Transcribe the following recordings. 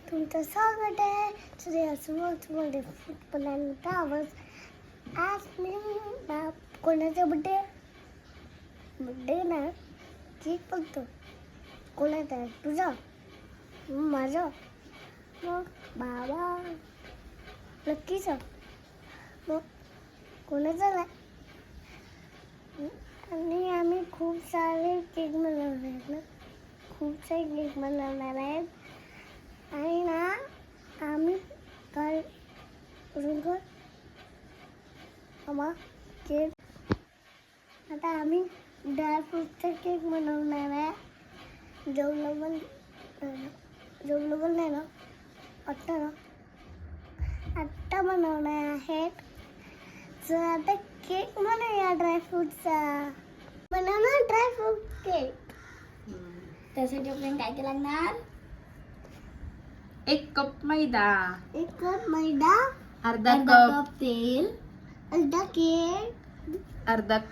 तुमचं स्वागत आहे सूर्यासमोरमध्ये फुटबॉलांचा आवाज. आज मी कोणाचा बड्डे ना केक बघतो. कोणाचा आहे? तुझा? माझा? मग बाबा नक्कीचा. मग कोणाचा नाही? आणि आम्ही खूप सारे केक बनवणार आहेत ना, खूप सारे केक बनवणार आहेत. आणि ना आम्ही काय करू आम्हा केक आता आम्ही ड्रायफ्रूटचा केक बनवणार आहे. जेवढं नाही ना आत्ता बनवणार आहेत. तर आता केक बनवूया ड्रायफ्रूटचा. बनवणार ड्रायफ्रूट केक. त्यासाठी आपल्याला काय काय लागणार? 1 कप मैदा, 1 कप मैदा, अर्धा कप तेल, अर्धा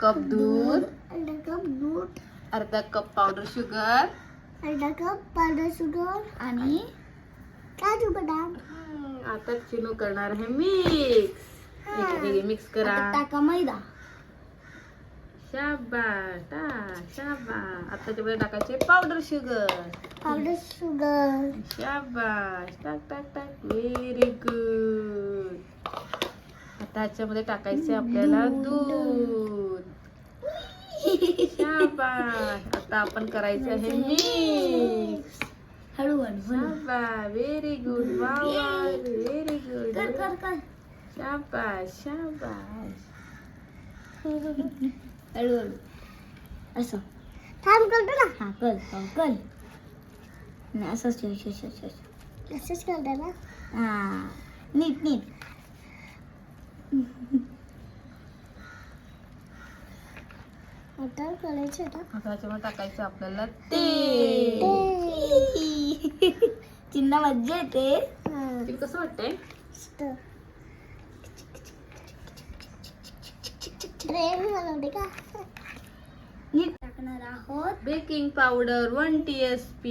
कप दूध, अर्धा कप पावडर शुगर आणि काजू बदाम. आता चिनू करणार आहे मिक्स. मिक्स करा. टाका मैदा. शाबास शाबास. आता त्यामध्ये टाकायचे पावडर शुगर. शाबास. टाक. Very good. आता ह्याच्यामध्ये टाकायचे आपल्याला दूध. शाबास. आता आपण करायचं आहे मिक्स. शाबास. Very good. Very good. कर. शाबास. हळूहळू असं थांब करतो ना. हा कर असंच करता ना. हा नीट आता करायचं ना. आता ह्याच्यामध्ये टाकायचं आपल्याला तेल. चिन्ह मज्जा येते. ते कसं वाटतंय? बनवते का? नीट टाकणार आहोत baking powder 1 TSP.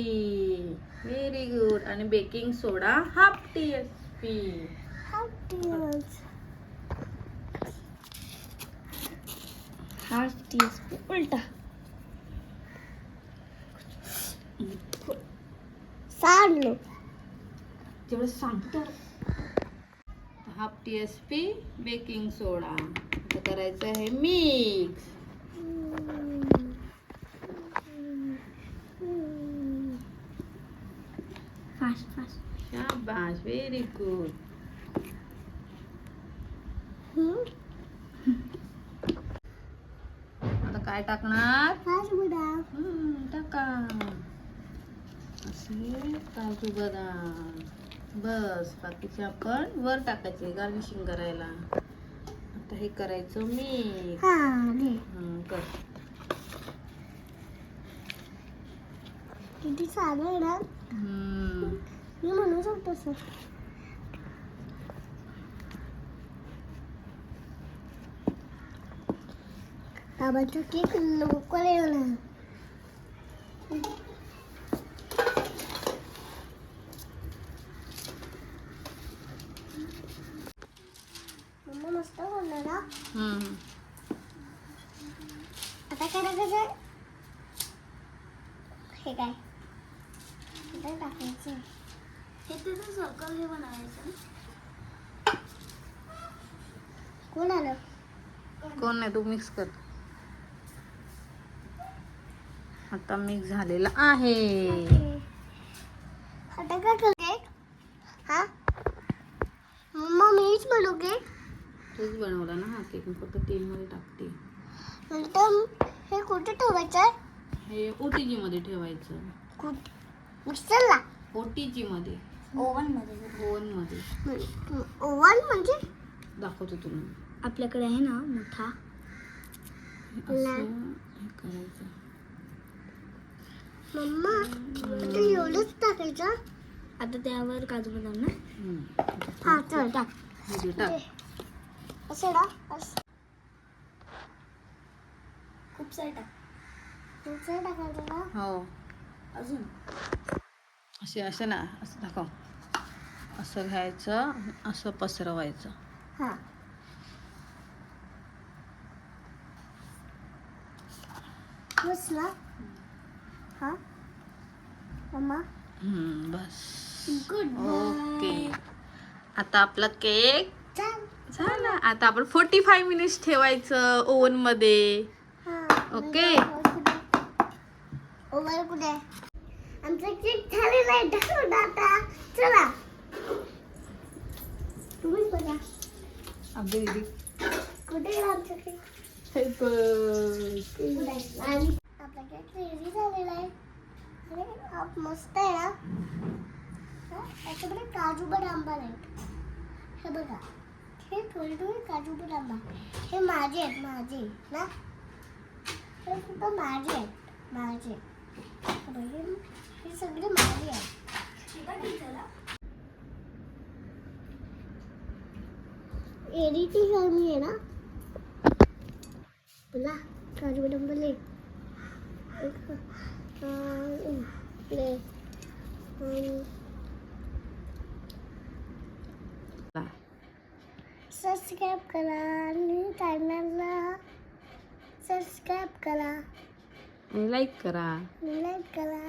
Very good. आणि बेकिंग सोडा 1/2 TSP. हाफ टीस्पून उलटा. सांडलो जेवढं सांगतो 1/2 TSP बेकिंग सोडा. आता करायचं आहे मिक्स. फास्ट शाबास. Very good. आता काय टाकणार? काजू बदाम. टाका असे काजू बदाम. बस बाकीचे आपण वर टाकायचे गार्निशिंग करायला. आता हे करायचं मिक्स. कर. किती छान आहे ना. मी म्हणू शकतो सर. बाबाचा केक लवकर येणार. मम्मा मस्त बोलला ना. आता काय टाकायचं? हे काय इथे टाकायचं. हे त्याचं सर्कल हे बनवायचं. कोण आलं? कोण नाही, तू मिक्स कर. आता मिक्स झालेला आहे. आता काय करू केक? हा मम्मा मीच बनवू केक. तूच बनवला ना हा केक. मी फक्त तेलमध्ये टाकते. नंतर हे कुठे ठेवायचं? हे OTG मध्ये ठेवायचं. मिक्सरला? OTG मध्ये. ओव्हन मध्ये म्हणजे दाखवतो तुला. आपल्याकडे आहे ना मोठा. असं हे करायचं. मम्मा ते एवढंच टाकायचं. आता त्यावर काजू बदाम ना. हा चल टाक. असं टाक. खूप सारं टाकायचं ना. हो अजून असे ना असं दाखव. असं घ्यायचं, असं पसरवायचं. हा बसला. हा मम्मा बस. गुड ओके, आता आपला केक छान. झाला. आता आपण 45 मिनिट्स ठेवायचं ओव्हन मध्ये. ओके. ओव्हन कुठे? आमचा केक झालेला आहे. दाखव आता. चला तुम्ही बघा. कुठे आहे आमचा केक? आणि आपला केक रेडी झालेला आहे. अरे मस्त आहे ना. याच्यामध्ये काजू बदाम पण आहेत. हे बघा, हे थोडे थोडे काजू बदाम आहे. हे माझे आहेत, माझे ना. हे सुद्धा माझे आहेत, माझे. हे सगळे माझे आहेत. एडिटिंग कमी आहे ना. बोला काजू बदाम बोले. सबस्क्राईब करा आणि चॅनलला सबस्क्राईब करा, लाईक करा. लाईक करा.